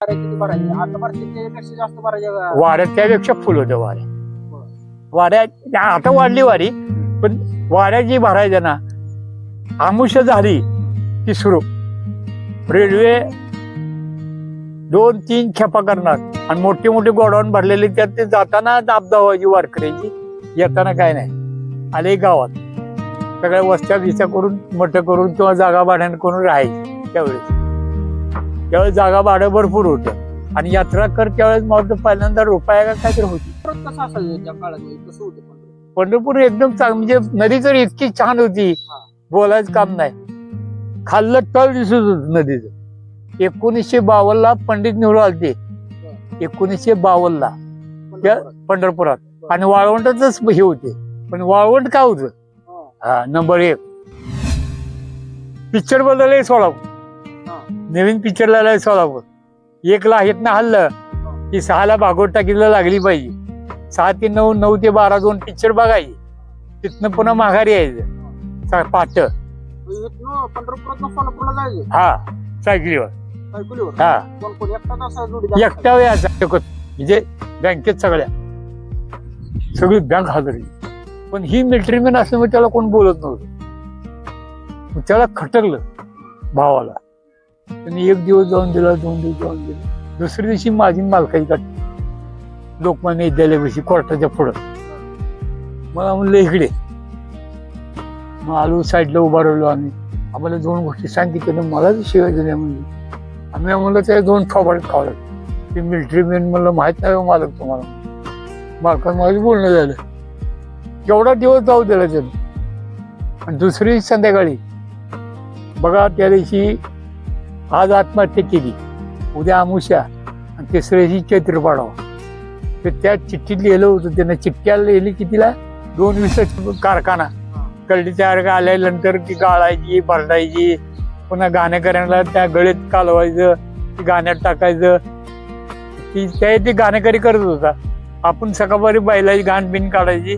किती भरायचे आता भरते त्यापेक्षा जास्त भरायचे का? वाऱ्यात त्यापेक्षा फुल होतं वाऱ्यात आता वाढली वारी, पण वाऱ्या जी भरायच्या ना आमुष्य झाली की सुरू रेल्वे 2-3 खेपा करणार आणि मोठे मोठे गोडाऊन भरलेले त्यात ते जाताना दाबदा व्हायची वारकऱ्याची, येताना काय नाही. आले गावात सगळ्या वस्त्या बिस्त्या करून मोठं करून किंवा जागा भाड्यानं करून राहायची. त्यावेळेस जागा भाडं भरपूर होतं आणि यात्रा कर त्यावेळेस मला पहिल्यांदा रुपया का काहीतरी होती. कसं असायचं त्या काळामध्ये कसं होतं पंढरपूर एकदम चांगलं, म्हणजे नदी तर इतकी छान होती बोलायचं काम नाही. खाल्लं तळ दिसत होत नदीचं. 1952 ला पंडित नेहरू आलते 1952 ला त्या पंढरपुरात आणि वाळवंटातच हे होते. पण वाळवंट काय होतं? हा नंबर 1 पिक्चर बदलले सोलापूर, नवीन पिक्चर लागलाय सोलापूर. 1 ला आहेत ना हल्लं की 6 ला भागवत टाकीला लागली पाहिजे. 6 ते 9, 9 ते 12 2 पिक्चर बघायचे. तिथनं पुन्हा माघारी यायचं पाट. पंढरपुरात सोलापूरला जायचं हा सायकलीवर हा एकटा यायचा म्हणजे बँकेत सगळी बँक हजरी. पण ही मिलिटरीमॅन असल्यामुळे त्याला कोण बोलत नव्हतं. त्याला खटकलं भावाला. त्यांनी 1 दिवस जाऊन दिला, 2 दिवस जाऊन दिला. दुसऱ्या दिवशी माझी मालकाची काढली लोकमान्य विद्यालयापाशी कोर्टाच्या पुढं. मला म्हणलं इकडे. मग आलो साईडला उभा राहिलो आम्ही. आम्हाला 2 गोष्टी सांगितल्या, मला शिवाय दिल्या म्हणजे आम्ही म्हणलं त्या 2 थोबाड खावलं. ते मिलिटरीमॅन म्हणलं माहित नाही मालक तुम्हाला. मालकानं माझं बोलणं झालं. एवढा दिवस जाऊ दिला त्यानं. आणि दुसरी संध्याकाळी बघा त्या दिवशी आज आत्महत्या केली, उद्या अमुष्या आणि तिसऱ्या दिवशी चैत्र पाडावा. तर त्या चिठ्ठीत लिहिलं होतं त्यानं. चिठ्ठ्याला लिहिली कितीला 2 दिवसाचा कारखाना कळली तयार आल्यानंतर ती गाळायची भरडायची, पुन्हा गाणेकऱ्यांना त्या गळीत कालवायचं, ती गाण्यात टाकायचं. ती गाणेकरी करत होता. आपण सकाळपारी बैलाची घाण बिन काढायची.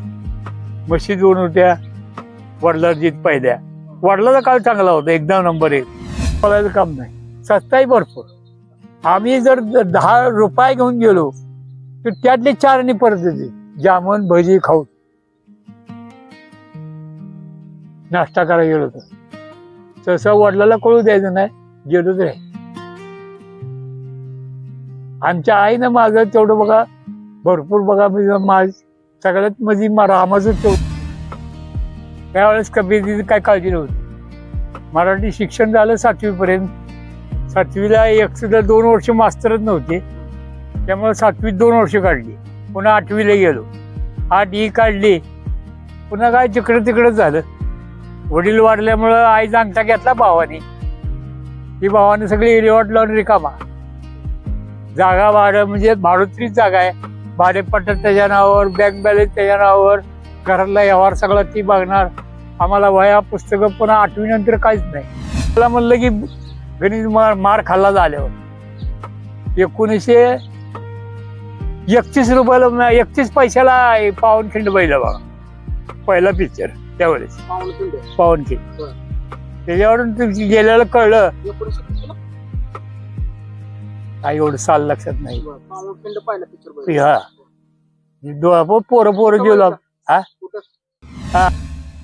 म्हशी 2 होत्या वडिलांची पहिल्या. वडिलाचा काळ चांगला होता एकदम नंबर 1. बोलायचं काम नाही, सस्ताही भरपूर. आम्ही जर 10 रुपये घेऊन गेलो तर त्यातले 4 परत येते. जामून भजी खाऊ नाश्ता करायला गेलो तर तसं वडिलाला कळू द्यायचं नाही, गेलो तर आमच्या आईनं माझं तेवढं बघा भरपूर बघा. माझ सगळ्यात माझी रामाचं तेवढं त्यावेळेस कबीरची काय काळजी नव्हती. मराठी शिक्षण झालं 7वी पर्यंत. 7वीला सुद्धा 2 वर्ष मास्तरच नव्हते, त्यामुळे 7वीत 2 वर्ष काढली. पुन्हा 8वीला गेलो, 8 काढली. पुन्हा काय तिकडं झालं. वडील वाढल्यामुळं आईचा अंगठा घेतला भावाने. ही भावाने सगळी एरिवाट लावून रिकामा. जागा भाडं म्हणजे भाडोत्रीच जागा आहे. भाडेपट्टा त्याच्या नावावर, बँक बॅलन्स त्याच्या नावावर, घरातला व्यवहार सगळा ती बघणार. आम्हाला वह्या पुस्तकं पुन्हा 8वी नंतर काहीच नाही. मला म्हणलं की गणित मार खाल्ला झाल्यावर 1931 रुपयाला 31 पैशाला पावनखिंड बैल बघा पहिला पिक्चर त्यावेळेस. पावनखिंड त्याच्यावरून गेल्याला कळलं. काय एवढं साल लक्षात नाही. हा पोरं गेलो. हा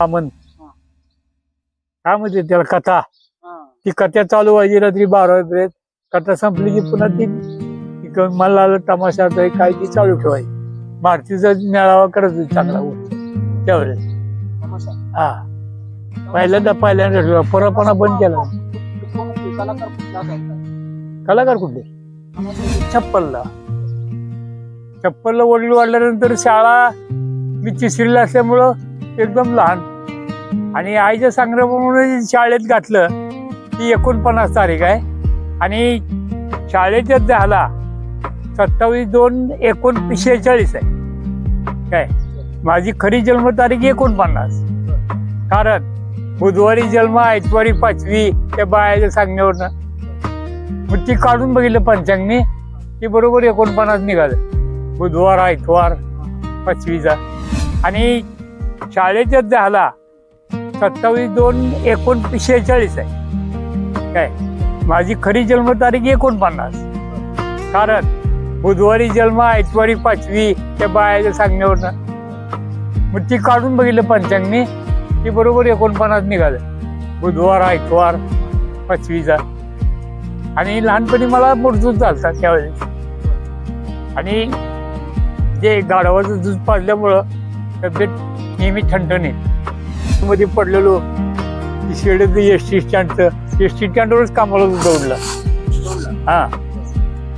म्हण काय म्हणते त्याला कथा. ती कथा चालू व्हायची रात्री 12 वाजेपर्यंत. कथा संपली की पुन्हा ती मला तमाशा काय ती चालू ठेवायची. मारुतीचा मेळावा करत होती चांगला त्यावेळेस. हा पहिल्यांदा परपणा बंद केला. कलाकार कुठले? छप्पलला वडील वाढल्यानंतर शाळा मी 3रीला असल्यामुळं एकदम लहान. आणि आईच्या सांगण्याप्रमाणे शाळेत घातलं. ती 49 तारीख आहे आणि शाळेच्याच झाला 27/2/1946 आहे. काय माझी खरी जन्मतारीख 49. कारण बुधवारी जन्म, आयतवारी 5वी त्या बायाच्या सांगण्यावरनं. मग ती काढून बघितलं पंचांगनी, ती बरोबर 49 निघालं. बुधवार आयतवार 5वीचा. आणि शाळेच्याच झाला 27/2/1946 आहे. काय माझी खरी जन्मतारीख 49. कारण बुधवारी जन्म ऐतवारी 5वी त्या बायाच्या सांगण्यावरनं. मग ती काढून बघितलं पंचांगनी, ती बरोबर 49 निघालं. बुधवार ऐतवार 5वीचा. आणि लहानपणी मला मूर्जूत झालता त्यावेळेस. आणि जे गाढवाचं दूध पाजल्यामुळं तब्येत नेहमी ठणठणीत. मध्ये पडलेलो शेड एसटी स्टँडवरच कामाला दौडला. हा,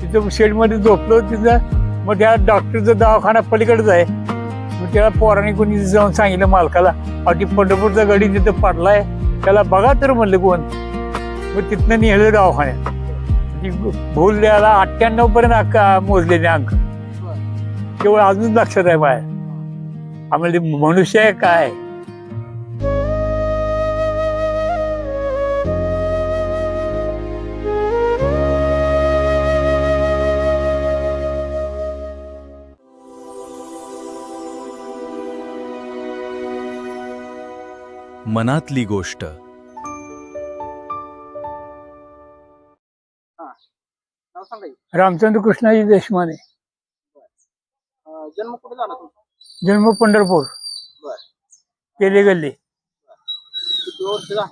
तिथं शेडमध्ये झोपलो. तिथं मग त्या डॉक्टरचा दवाखाना पलीकडेच आहे. मग त्याला पोराने कोणी जाऊन सांगितलं मालकाला, अटी पंढरपूरचा गडी तिथं पडलाय, त्याला बघा तर म्हणलं कोण. मग तिथनं नेलं दवाखान्यात. भूल द्यायला 98 पर्यंत मोजले ते अंक. केवळ अजून लक्षात आहे बाय आम्हाला मनुष्य आहे काय. मनातली गोष्ट. नाव सांगा की. रामचंद्र कृष्णाजी देशमाने. जन्म कुठे झाला तुमचा? जन्म पंढरपूर, बर. केले गल्ली. किती वर्ष झालं?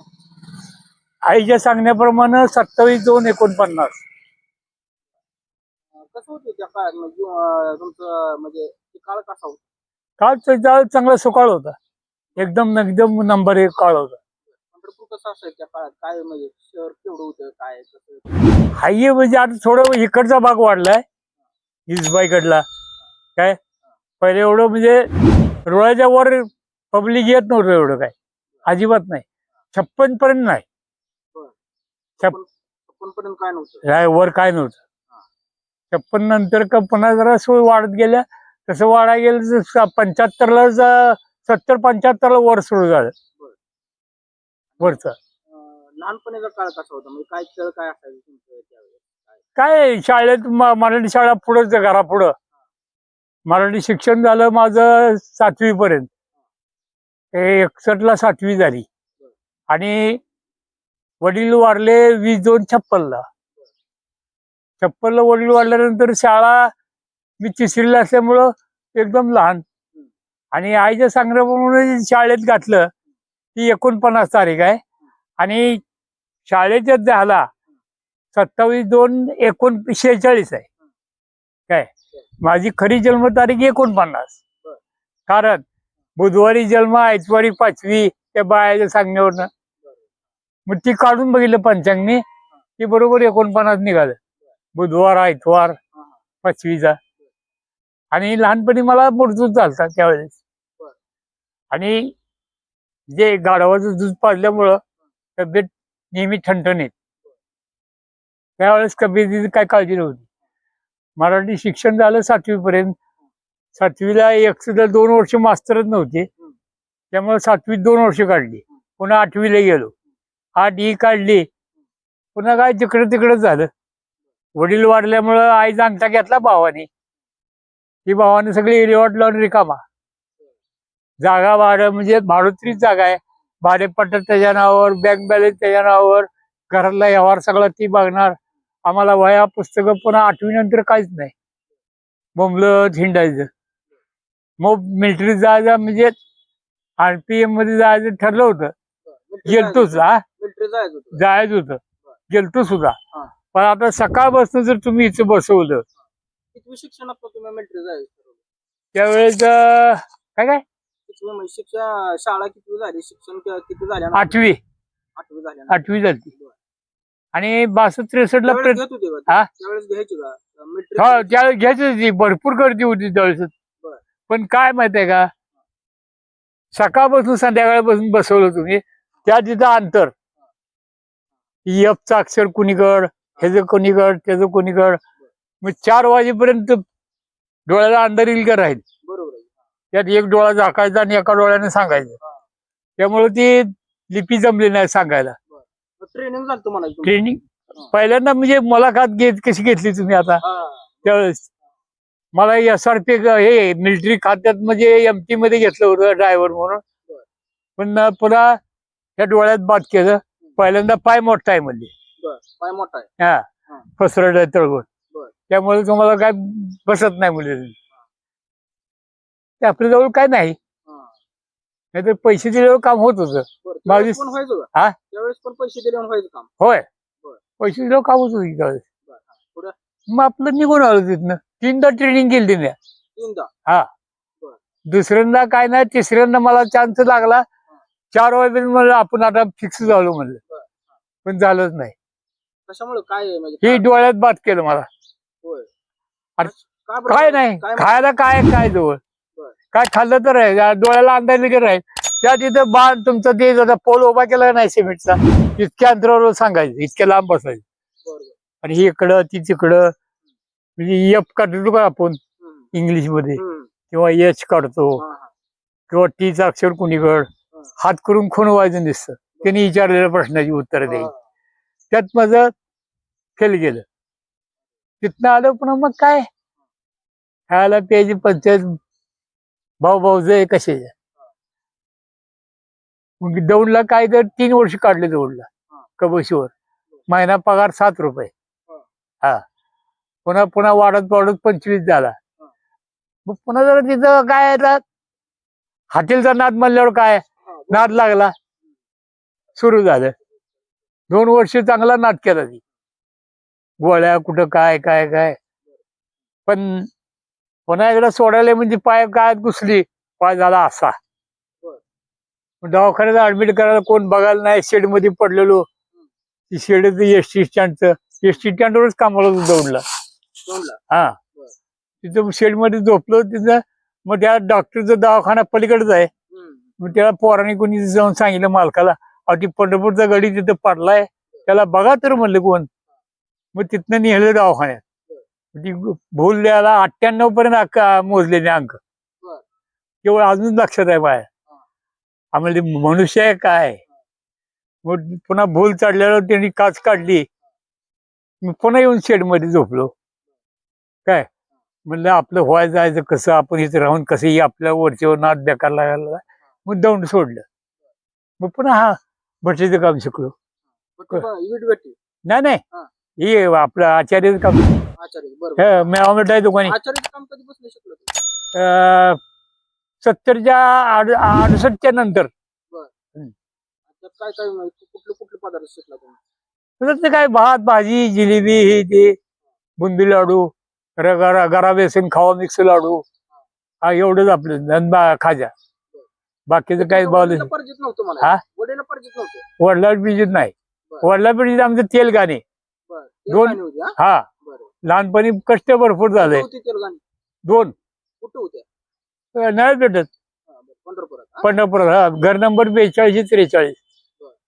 आईच्या सांगण्याप्रमाणे 27/2/49. कसं होतं त्या काळात म्हणजे तुमचं म्हणजे ते काळ कसा होता? काळ चांगला सुकाळ होता. एकदम एकदम नंबर 1 काळ होता. पंढरपूर कसं असायचं त्या काळात? काय म्हणजे शहर केवढं होतं, काय कसं? हाय म्हणजे आता थोडं इकडचा भाग वाढलाय हिजबाईकडला. काय पहिले एवढं म्हणजे रोळाच्या वर पब्लिक येत नव्हतं एवढं, काय अजिबात नाही. 56 पर्यंत नाही. 56 पर्यंत काय नव्हतं? काय वर काय नव्हतं. 56 नंतर का पुन्हा जरा सोय वाढत गेल्या. तसं वाढा गेलं 75ला 70-75ला वर सुरू झालं. वरचं लहानपणीचा काळ कसा होता? म्हणजे काय खेळ काय असायचे तुमचं त्यावेळेस? काय शाळेत मराठी शाळा पुढंच, घरापुढं मराठी शिक्षण झालं माझं 7वी पर्यंत. 61ला 7वी झाली. आणि वडील वारले 20/2/56ला. 56ला वडील वारल्यानंतर शाळा मी 3रीला असल्यामुळं एकदम लहान. आणि आईच्या सांगण्याप्रमाणे शाळेत घातलं. ती 49 तारीख आहे. आणि शाळेच्या झाला 27/2/46 आहे. काय माझी खरी जन्मतारीख 49. कारण बुधवारी जन्म ऐतवारी 5वी त्या बायाच्या सांगण्यावरनं. मग ती काढून बघितलं पंचांगनी, ती बरोबर 49 निघालं. बुधवार ऐतवार 5वीचा. आणि लहानपणी मला मूर्जूत झालता त्यावेळेस. आणि जे गाढवाचं दूध पाजल्यामुळं तब्येत नेहमी ठणठणीत. त्यावेळेस तब्येतीची काय काळजी नव्हती. मराठी शिक्षण झालं 7वी पर्यंत. 7वीला सुद्धा 2 वर्ष मास्तरच नव्हते, त्यामुळे 7वीत 2 वर्ष काढली. पुन्हा 8वीला गेलो. 8 काढली. पुन्हा काय तिकडंच झालं. वडील वाढल्यामुळं आईचा अंगठा घेतला भावाने. ती भावाने सगळी एरिवाट लावून रिकामा. जागा भाडं म्हणजे भाडोत्रीच जागा आहे. भाडेपट्टा त्याच्या नावावर, बँक बॅलन्स त्याच्या नावावर, घरातला व्यवहार सगळा ती बघणार. आम्हाला वह्या पुस्तकं पुन्हा 8वी नंतर काहीच नाही. बोंबलत हिंडायचं. मग मिलिटरीत जायचं म्हणजे RPM मध्ये जायचं ठरलं होतं. गेलतोच. जायचं होतं. गेलतो सुद्धा. पण आता सकाळपासून जर तुम्ही इथं बसवलं. कितवी शिक्षणात तुम्ही मिलिटरी जायचं त्यावेळेस काय शिक्षण शाळा किती झाली? शिक्षण किती झालं? 8वी 8वी झाली. 8वी झाली. आणि 62-63ला घेत होते का? त्यावेळेस घ्यायची का मिलिटरी? हा, त्यावेळेस घ्यायची होती. भरपूर गर्दी होती त्यावेळेस. पण काय माहितीये का, सकाळपासून संध्याकाळपासून बसवलं तुम्ही, त्या तिथं अंतर चा अक्षर कुणीकड, ह्याचं कुणीकड, त्याचं कुणीकड. मग 4 वाजेपर्यंत डोळ्याला अंधार येईल का राहील. बरोबर. त्यात एक डोळा झाकायचा आणि एका डोळ्याने सांगायचं. त्यामुळे ती लिपी जमली नाही सांगायला. ट्रेनिंग झालं तुम्हाला? ट्रेनिंग पहिल्यांदा म्हणजे मुलाखत कशी घेतली तुम्ही आता? त्यावेळेस मला SRP हे मिलिटरी खात्यात म्हणजे MT मध्ये घेतलं होतं ड्रायव्हर म्हणून. पण पुन्हा त्या डोळ्यात बाद केलं. पहिल्यांदा पाय मोठा आहे म्हणजे. पाय मोठा आहे. हा, फसरड आहे तळगोट. त्यामुळे तुम्हाला काय बसत नाही मुली ते आपल्याजवळ काय नाही नाहीतर पैसे दिल्यावर काम होत होतं. बरं, त्यावेळेस बावीस- पण व्हायचं का? हा? त्यावेळेस पण पैसे दिले व्हायचं काम. होय बरं. पैसे दिल्यावर काम होत होतं त्यावेळेस. बरं, हा. पुढं मग आपलं निघून आलो तिथनं 3दा ट्रेनिंग केली तिने. 3दा. दुसऱ्यांदा काय नाही तिसऱ्यांदा मला चान्स लागला 4 वाजेपर्यंत म्हणलं आपण आता फिक्स झालो म्हणलं पण झालंच नाही. कशामुळे काय आहे म्हणजे हे डोळ्यात बात केलं मला. होय. अरे का बरं? काय नाही काय खायला काय काय जवळ बरं. काय खाल्लं तर आहे डोळ्याला अंदाज वगैरे राहील त्या तिथं बाण तुमचं ते जरा पोल उभा केला नाही सिमेंटचा इतक्या अंतरावर सांगायचं इतक्या लांब बसायचं बरं. आणि ही इकडं ती तिकडं म्हणजे एफ काढतो का आपण इंग्लिश मध्ये किंवा एच काढतो किंवा टीचं अक्षर कुणीकड हात करून खुणवायचं दिसतं त्यांनी विचारलेल्या प्रश्नाची उत्तर द्यायची. त्यात माझं फेल गेलं. तिथनं आलं पुन्हा मग काय खायला प्यायची पंचायत भाऊ जे कसे मग दौडला काय तर 3 वर्ष काढले दौडला कबशीवर महिना पगार 7 रुपये. हा पुन्हा पुन्हा वाढत 25 झाला. मग पुन्हा जरा तिथं काय आता हॉटेलचा नाद म्हणल्यावर काय नाद लागला सुरू झालं. 2 वर्ष चांगला नाद केला ती गोळ्या कुठं काय काय काय पण पुन्हा एकदा सोडायला म्हणजे पाय काय घुसली पाय झाला असा दवाखान्यात ऍडमिट करायला कोण बघायला नाही. शेड मध्ये पडलेलो ती शेड एसटी स्टँडचं एसटी स्टँडवरच कामाला दौडला. हा तिथं शेड मध्ये झोपलो तिथं मग त्या डॉक्टरचा दवाखाना पलीकडेच आहे. मग त्याला पोराने कोणी जाऊन सांगितलं मालकाला ती पंढरपूरचा गडी तिथं पडलाय त्याला बघा तर म्हणलं कोण. मग तिथनं नेलं दवाखान्यात. ती भूल द्यायला 98 पर्यंत मोजलेले अंक केवळ अजून लक्षात आहे बाय आम्हाला मनुष्य आहे काय. मग पुन्हा भूल चढल्यावर त्यांनी काच काढली. मी पुन्हा येऊन शेड मध्ये झोपलो. काय म्हणलं आपलं व्हायचं जायचं कसं आपण इथे राहून कसंही आपल्या वरच्यावर नाद बेकार लागायला मग दौंड सोडलं. मग पुन्हा हा भट्टीचं काम शिकलो. नाही नाही हे आपलं आचार्यचं काम मिळावं दुकानी 70च्या 68च्या नंतर काय काय कुठले पदार्थ शिकला तुम्ही? तर ते काय भात भाजी जिलेबी हे ते बुंदी लाडू गरा बेसन खावा मिक्स लाडू हा एवढंच आपलं खाजा. बाकीचं काही बावलं परिचित नव्हतं हा? मला. वडीला परिचित नव्हते. वडला पिजित नाही. वडला पिजित आमचं तेल गाणे दोन हा लहानपणी कष्ट भरपूर झाले. 2 कुठे होत्या? नाही भेटत पंढरपुरात. पंढरपुरात हा घर नंबर 42-43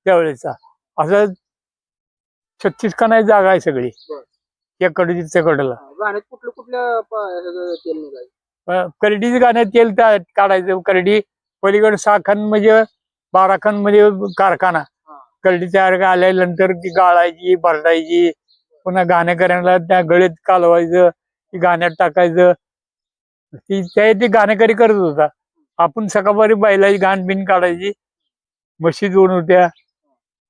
त्यावेळेचा असं 36 का नाही जागा आहे सगळी त्या कडची त्या कडेला. गाण्यात कुठल्या तेल निघायचं? करडीचं गाणं तेल काढायचं. करडी पलीकडे 6 खण म्हणजे 12 खण म्हणजे कारखाना करडी तयार आल्यानंतर ती गाळायची भरडायची पुन्हा गाणे करायला त्या गळीत कालवायचं ती गाण्यात टाकायचं. ती गाणेकरी करत होता. आपण सकाळी बैलाची गाण बिन काढायची. म्हशी 2 होत्या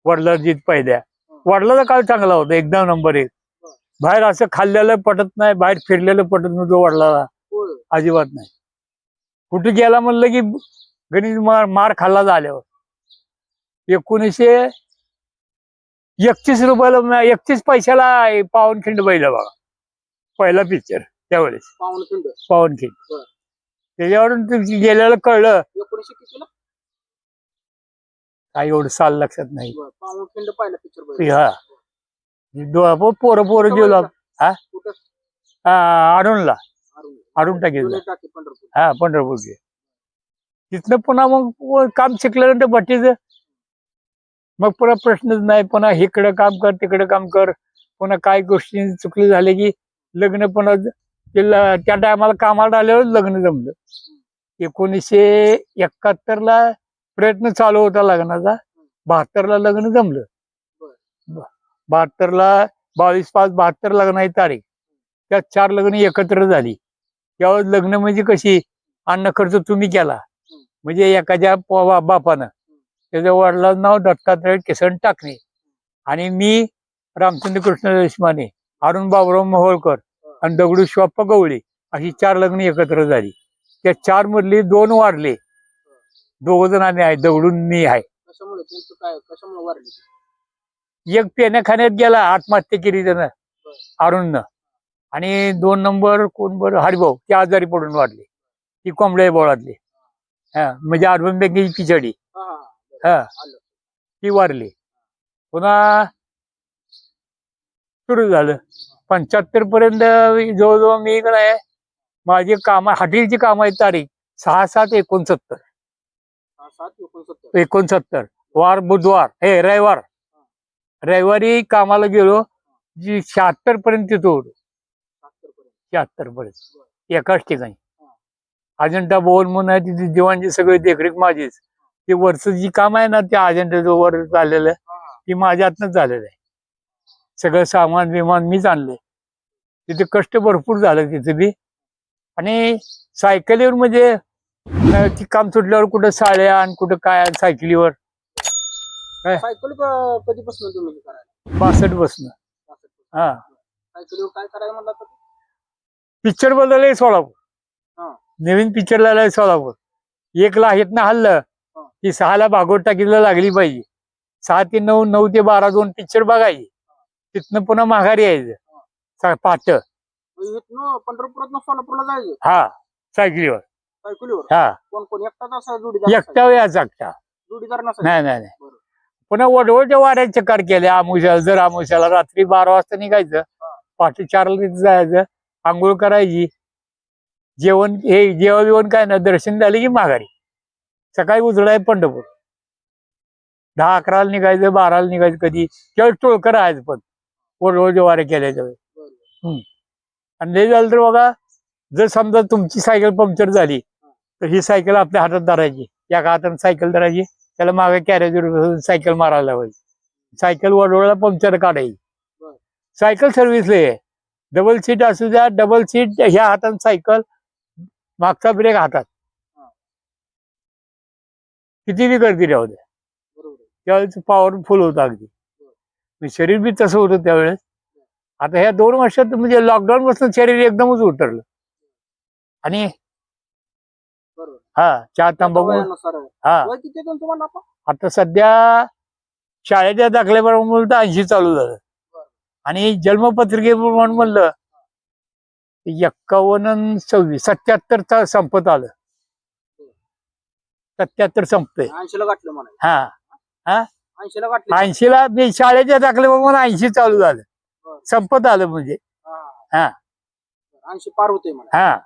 वडिलांची पहिल्या. वडिलाचा काळ चांगला होता एकदम नंबर 1. बाहेर असं खाल्लेलं पटत नाही बाहेर फिरलेलं पटत नव्हतं वडिलाला अजिबात नाही. कुठे गेला म्हणलं की गणित मार खाल्ला झाल्यावर 1931 रुपयाला 31 पैशाला पावनखिंड बैल बघा पहिला पिक्चर त्यावेळेस पावनखिंड. त्याच्यावरून गेल्याला कळलं 1900 कितीला? काय एवढं साल लक्षात नाही. पावनखिंड पहिला पिक्चर. हा पोरं गेलो हा अरुणला अरुण टाकीला हा पंढरपूरचे. तिथनं पुन्हा मग काम शिकल्यानंतर भट्टीचं मग पुन्हा प्रश्नच नाही. पुन्हा इकडं काम कर तिकडं काम कर. पुन्हा काय गोष्टी चुकले झाले की लग्न पुन्हा त्या टायमाला कामाला आल्यावर लग्न जमलं. 1971ला प्रयत्न चालू होता लग्नाचा. 72ला लग्न जमलं. 72ला 22/5/72 लग्नाची तारीख. त्यात 4 लग्न एकत्र झाली. त्यावेळेस लग्न म्हणजे कशी अन्न खर्च तुम्ही केला म्हणजे एखाद्या बापानं त्याच्या वडिलांचं नाव दत्तात्रय किसन टाकणे आणि मी रामचंद्र कृष्ण देशमाने अरुण बाबुराव मोहोळकर आणि दगडूशॉप्पा गवळी अशी 4 लग्न एकत्र झाली. त्या 4 मधली 2 वारले, 2 जण आम्ही आहे, दगडून मी आहे. कशामुळे त्यांचं काय कशामुळे वारली? एक पेण्याखान्यात गेला, आत्महत्या केली त्यानं अरुणनं. आणि 2 नंबर कोण बरं हरिभाऊ, ते आजारी पडून वारले, ती कोंबड्या बोळातली. हा म्हणजे अर्बन बँकेची पिछाडी हा हा हा आलं. ती वारली. पुन्हा सुरू झालं 75 पर्यंत. जवळजवळ मी काय माझी काम हॉटेलची काम आहे, तारीख 6/7/69. 7/7/69. वार बुधवार, हे रविवार. रविवारी कामाला गेलो, जी 76 पर्यंत तिथं होतो. 76 पर्यंत एकाच ठिकाणी. अजंठा भवन म्हणून आहे, तिथे दिवाणची सगळी देखरेख माझीच. ते वरचं जी काम आहे ना, त्या अजंठाचं वर चाललेलं ती माझ्या हातनंच झालेलं आहे. सगळं सामान बिमान मीच आणले. तिथे कष्ट भरपूर झालं तिथे बी. आणि सायकलीवर म्हणजे ती काम सुटल्यावर कुठं साड्या आणि कुठं काय सायकलीवर. सायकल कधीपासून तुम्ही हे करायला? 62 बसणं. हा सायकलीवर काय करायला म्हणला तर? पिक्चर बदलले सोलापूर. हा. नवीन पिक्चर लागलाय सोलापूर. 1 ला आहेत ना हल्लं ती 6 ला भागवत टाकीला लागली पाहिजे. 6 ते 9, 9 ते 12 2 पिक्चर बघायचे. तिथनं पुन्हा माघारी यायचं पाठ. इथनं पंढरपुरात सोलापूरला जायचं? हा सायकलीवर. सायकलीवर? हा कोण कोण एकटाच असा जोडीदार? एकटा याचा एकटा. जोडीदार नाही नसायचा? नाही नाही. बरोबर. पुन्हा वडवळच्या वाऱ्यात चक्कर केले. आमुष्याला जर आमुष्याला रात्री 12 वाजता निघायचं, पहाटे 4 ला तिथे जायचं, आंघोळ करायची, जेवण हे जेवण काय ना, दर्शन झाले की माघारी. सकाळी उजळाय पंढरपूर. 10-11 ला निघायचं, 12 ला निघायचं. कधी केवळ टोळकर राहायचं पण वडवळच्या वाऱ्या केल्याच्या वेळेस. आणि लय झालं तर बघा, जर समजा तुमची सायकल पंक्चर झाली तर ही सायकल आपल्या हातात धरायची, एका हाताने सायकल धरायची, त्याला मागे कॅरेजवर सायकल मारायला लावायची. सायकल वडवळला पंक्चर काढायची. सायकल सर्व्हिसला आहे. डबल सीट असू द्या, डबल सीट ह्या हातात सायकल, मागचा ब्रेक हातात. किती बी गर्दी राहू द्या, त्यावेळेस पॉवरफुल होतं अगदी. शरीर बी तसं होतं त्यावेळेस. आता ह्या 2 वर्षात म्हणजे लॉकडाऊन पासून शरीर एकदमच उतरलं. आणि हा चहा तंबाखू. हा किती तुम्हाला आता? आता सध्या शाळेच्या दाखल्याप्रमाणे 80 चालू झालं. आणि जन्मपत्रिकेप्रमाणे म्हणलं 51 26 77 संपत आलं. 77 संपतंय. 80 ला गाठलं म्हणा. हा 80 ला गाठलं. 80 ला मी शाळेच्या दाखल्याप्रमाणे 80 चालू झालं, संपत आलं म्हणजे. हा 80 पार होते म्हणा.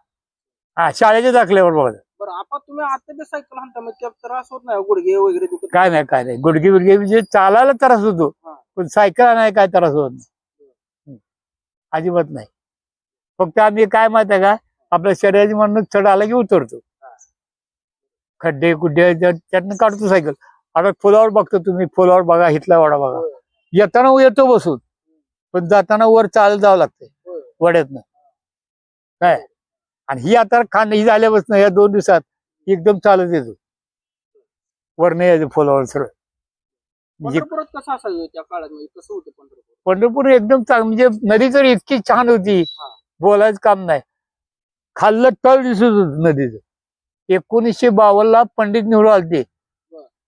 हा शाळेच्या दाखल्यावर बघा. बरं, आपण तुम्ही आता बी सायकल हाणता, मग त्यात त्रास होत नाही? गुडघे वगैरे दुखत? काय नाही गुडघे बिडघे म्हणजे चालायला त्रास होतो, पण सायकल नाही काय त्रास होत नाही, अजिबात नाही. फक्त आम्ही काय माहिती आहे का, आपल्या शरीराची म्हणून चढ आला की उतरतो, खड्डे कुड्डे त्यातनं काढतो सायकल. आता फुलावर बघतो तुम्ही, फुलावर बघा, हितला वाडा बघा. येताना येतो बसून, पण जाताना वर चालत जावं लागतंय वड्यातनं काय. आणि ही आता ही झाल्यापासून या 2 दिवसात एकदम चालत येतो, वर नाही यायचं फुलावर सरळ. पंढरपुरात कसं असायचं त्या काळात? म्हणजे कसं होतं पंढरपूर? पंढरपूर एकदम चांगलं, म्हणजे नदी तर इतकी छान होती, बोलायचं काम नाही. खाल्लं तळ दिसत होत नदीचं. 1952 ला पंडित नेहरू आलते,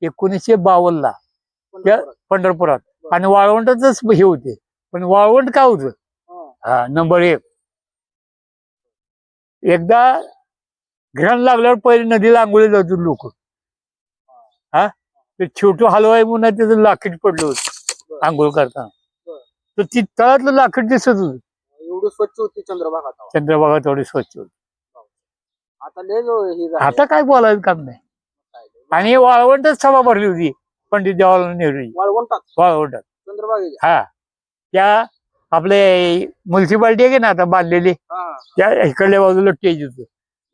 1952 ला पंढरपुरात. आणि वाळवंटाच हे होते, पण वाळवंट काय होतं, हा नंबर 1. एकदा ग्रहण लागल्यावर पहिले नदीला आंघोळी जातो लोक. हा ते छोटू हलवाई म्हणून त्याचं लाकीट पडलं होतं आंघोळ करताना, तर ती तळातलं लाकीट दिसत होत. एवढी स्वच्छ होती चंद्रभागा? चंद्रभागा थोडी स्वच्छ होती. आता आता काय बोलायचं काम नाही. आणि वाळवंटच सभा भरली होती पंडित जवाहरलाल नेहरू वाळवंटात चंद्रभागेच्या. हा त्या आपले म्युन्सिपाल्टी आहे ना आता बांधलेली, त्या इकडल्या बाजूला स्टेज होतं,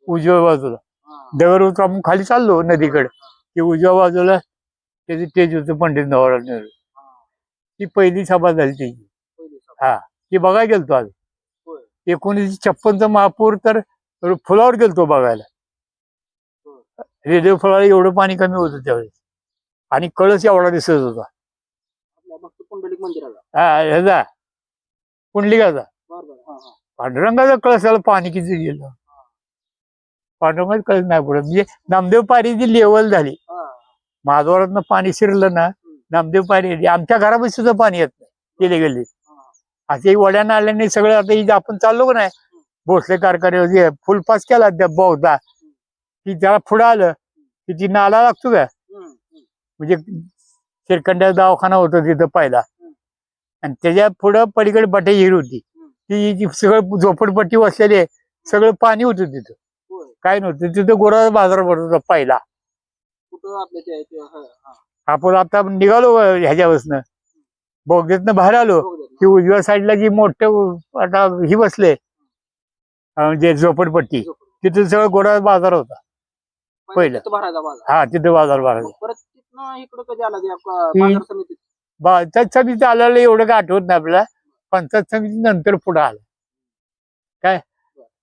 उजव्या बाजूला दगड उतरून खाली चाललो नदीकडे, की उजव्या बाजूला त्याचं स्टेज होतं पंडित जवाहरलाल नेहरू. ती पहिली सभा झाली त्याची. हा ती बघायला गेलतो आज. 1956 महापूर तर फुलावर गेलतो बघायला. रेडिओ फुलाला एवढं पाणी कमी होतं त्यावेळेस, आणि कळस एवढा दिसत होता. पुंडलिक मंदिराला? हा ह्याचा पुंडलिकाचा. पांडुरंगाचा कळसाला पाणी किती गेलं, पांडुरंगाचं कळस नाही पुढे. म्हणजे नामदेव पारीची लेवल झाली, हा. महाद्वारातनं पाणी शिरलं ना, नामदेव पारी आमच्या घरामध्ये सुद्धा पाणी येत नाही गेले गेले. असे वड्यानं आल्याने सगळं आता इथे आपण चाललो का नाही, भोसले कारखाने फुलपास केला बहुधा, की त्याला पुढं आलं की ती नाला लागतो का, म्हणजे शिरखंड्या दवाखाना होता तिथं पहिला, आणि त्याच्या पुढं पलीकडे बटे हिर होती, ती सगळं झोपडपट्टी वसलेली आहे, सगळं पाणी होतं तिथं, काय नव्हतं तिथं. गोरा बाजार भरत होता पहिला. कुठं आपल्या त्या आपण आता निघालो ह्याच्यापासनं, बोगद्यातनं बाहेर आलो की उजव्या साईडला जी मोठं आता ही बसले म्हणजे झोपडपट्टी, तिथं सगळं गोरा बाजार होता पहिलं. भरायचा बाजार. हा तिथं बाजार भरायचा. परत तिथनं इकडं कधी आला त्या बाजार समितीत? पंचायत समिती आलेलं एवढं काय आठवत नाही आपल्याला, पंचायत समिती नंतर पुढे आलं काय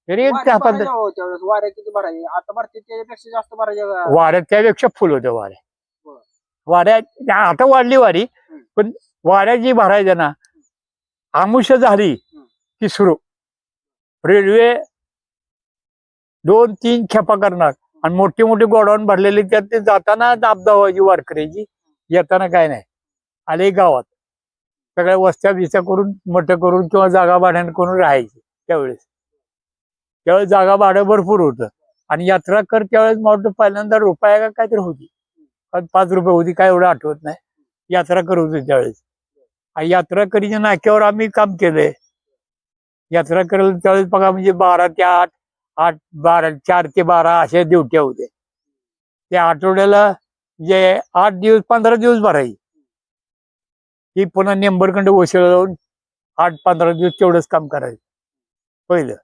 तरी एक वाऱ्या 10-15 भरायच्या हो त्यावेळेस. वाऱ्या किती भरायचे? आता भरते त्याच्यापेक्षा जास्त भरायच्या का? वाऱ्यात त्यापेक्षा फुल होतं वाऱ्या. बरं. वाऱ्या आता वाढली वारी, पण वाऱ्या जी भरायच्या ना, आमुष्य झाली की सुरू रेल्वे 2-3 खेपा करणार, आणि मोठे मोठे गोडाऊन भरलेले, त्यात ते जाताना दाबदा व्हायची वारकऱ्याची, येताना काय नाही. आले गावात सगळ्या वस्त्या बिस्त्या करून मोठं करून किंवा जागा भाड्यानं करून राहायची. त्यावेळेस जागा भाडं भरपूर होतं, आणि यात्रा कर त्यावेळेस मला वाटतं पहिल्यांदा रुपया का काहीतरी होती, 5 रुपये होती, काय एवढं आठवत नाही. यात्रा कर होती त्यावेळेस, आणि यात्रा करीच्या नाक्यावर आम्ही काम केलंय. यात्रा करायला त्यावेळेस बघा, म्हणजे 12 ते 8, 8-12, 4 ते 12 अशा ड्युट्या होत्या. त्या आठवड्याला म्हणजे 8 दिवस 15 दिवस भरायची, ही पुन्हा नेंबरखंड वशिला लावून 8-15 दिवस तेवढंच काम करायचं पहिलं.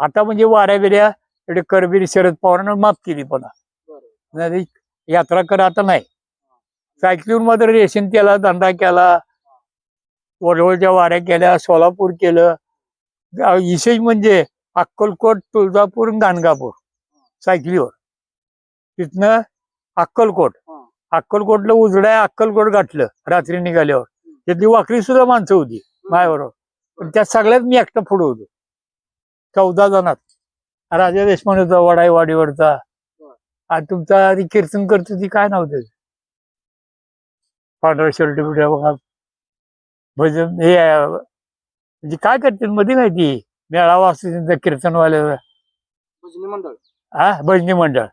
आता म्हणजे वाऱ्या बिऱ्या एवढे करबीर शरद पवारांना माफ केली पुन्हा, नाही यात्रा कर आता नाही. सायकलीवर मात्र रेशन केला, धंदा केला, वडवळच्या वाऱ्या केल्या, सोलापूर केलं. विशेष म्हणजे अक्कलकोट, तुळजापूर, गाणगापूर सायकलीवर, तिथनं अक्कलकोटला उजड्या अक्कलकोट गाठलं रात्री निघाल्यावर. त्यातली वाकरी सुद्धा माणसं होती माझ्याबरोबर, पण त्या सगळ्यात मी एकटा पुढे होतो 14 जणात. राजा देशपांडेचा वडाई वाडीवरचा, आणि तुमचा कीर्तन करतो ती काय नाव त्याचं, पांढरा शर्ट बिड्या बघा, भजन हे म्हणजे काय करते मध्ये नाही ती मेळावा असतो त्यांचा कीर्तनवाल्याचा, भजनी मंडळ. भजनी मंडळ,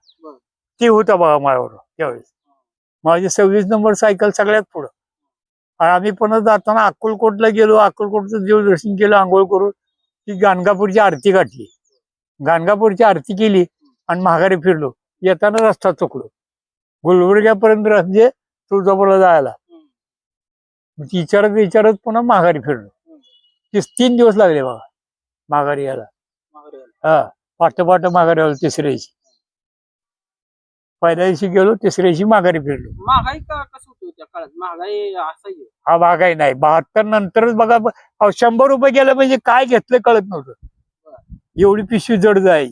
ती होता बघा माझ्याबरोबर त्यावेळेस. माझी 26 नंबर सायकल सगळ्यात पुढं. आणि आम्ही पुन्हा जाताना अक्कलकोटला गेलो, अक्कलकोटचं देवदर्शन केलं, आंघोळ करून ती गाणगापूरची आरती गाठली, गाणगापूरची आरती केली, आणि माघारी फिरलो. येताना रस्ता चुकलो, गुलबर्ग्यापर्यंत म्हणजे तुळजापूरला जायला. विचारत पुन्हा माघारी फिरलो. 3 दिवस लागले बघा माघारी यायला. हा, पाठ माघारी आलो. तिसऱ्या दिवशी, पहिल्या दिवशी गेलो, तिसऱ्या दिवशी माघारी फिरलो. महागाई का कसं होतं त्या काळात? महागाई असायची? हा महागाई नाही, 72 नंतरच बघा. 100 रुपये गेलं म्हणजे काय घेतलं कळत नव्हतं, एवढी पिशवी जड जाई.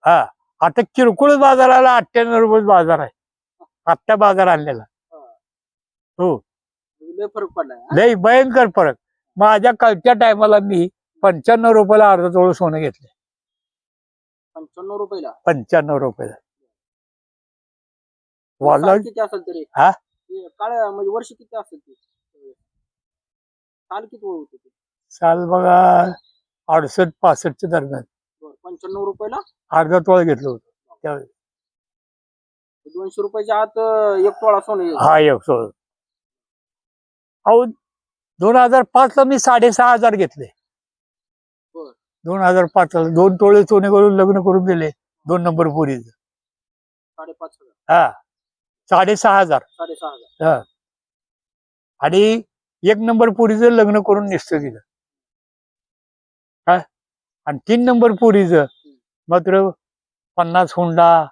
हा, आता किरकोळ बाजाराला 98 रुपये बाजार आहे, आत्ता बाजार आणलेला. हो, लय फरक पडलाय. लय भयंकर फरक. माझ्या कळत्या टायमाला मी 95 रुपयाला अर्धा तोळ सोनं घेतलं. 95 रुपयाला? 95 रुपयाला. साल किती असेल तरी? हा, काळ म्हणजे वर्ष किती असेल ते? साल किती होत ते? साल बघा 68-65 दरम्यान. 95 रुपयाला अर्धा तोळ घेतलं होतं त्यावेळेस. 200 रुपयाच्या आत 1 तोळा सोनं. हा, 1 तोळ. अहो 2005 ला मी 6,500 घेतले. 2005 ला 2 तोळे सोने करून लग्न करून दिले 2 नंबर पोरीचं. 5,500? हा, 6,500. 6,500. हा, आणि 1 नंबर पोरीचं लग्न करून निघतं दिलं. काय, आणि 3 नंबर पोरीचं मात्र 50 हुंडा,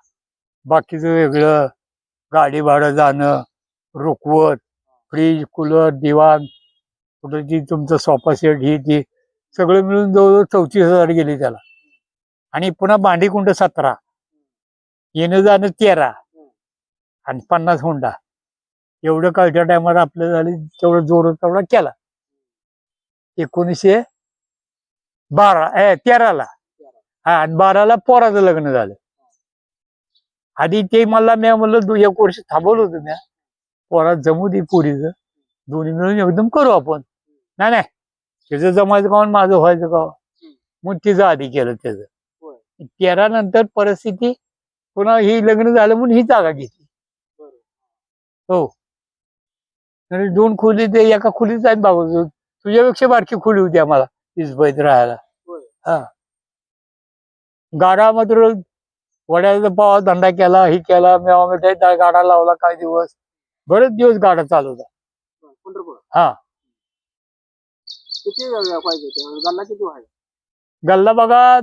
बाकीचं वेगळं, गाडी भाडं जाणं, रुकवत, फ्रीज, कूलर, दिवाण, कुठं जी तुमचं सोफा सेट, ही ती सगळं मिळून जवळजवळ 34,000 गेले त्याला. आणि पुन्हा भांडी कुंड 17, येणं जाणं 13, आणि 50 हुंडा. एवढं काळच्या टायमाला आपलं झालं, तेवढं जोर तेवढा केला. 13ला. हा, आणि 12ला पोराचं लग्न झालं. आधी ते मला मी म्हणलं 1 वर्ष थांबवलं होतं मी, पोरात जमू दे पोरीचं, दोन्ही मिळून एकदम करू आपण. नाही नाही, त्याचं जमायचं का माझं व्हायचं का, मग तिचं आधी केलं त्याचं. 13 नंतर परिस्थिती पुन्हा ही लग्न झालं म्हणून ही जागा घेतली. हो, 2 खोली, ते एका खोलीच आहेत बाबा, तुझ्यापेक्षा बारकी खोली होती आम्हाला इसबईत राहायला. हा, गाडा मात्र वड्याचा पावा धंदा केला, ही केला, मेवा गाडा लावला काही दिवस, बरेच दिवस गाडा चालवता. हा, किती पाहिजे गल्ला किती आहे? गल्ला बघा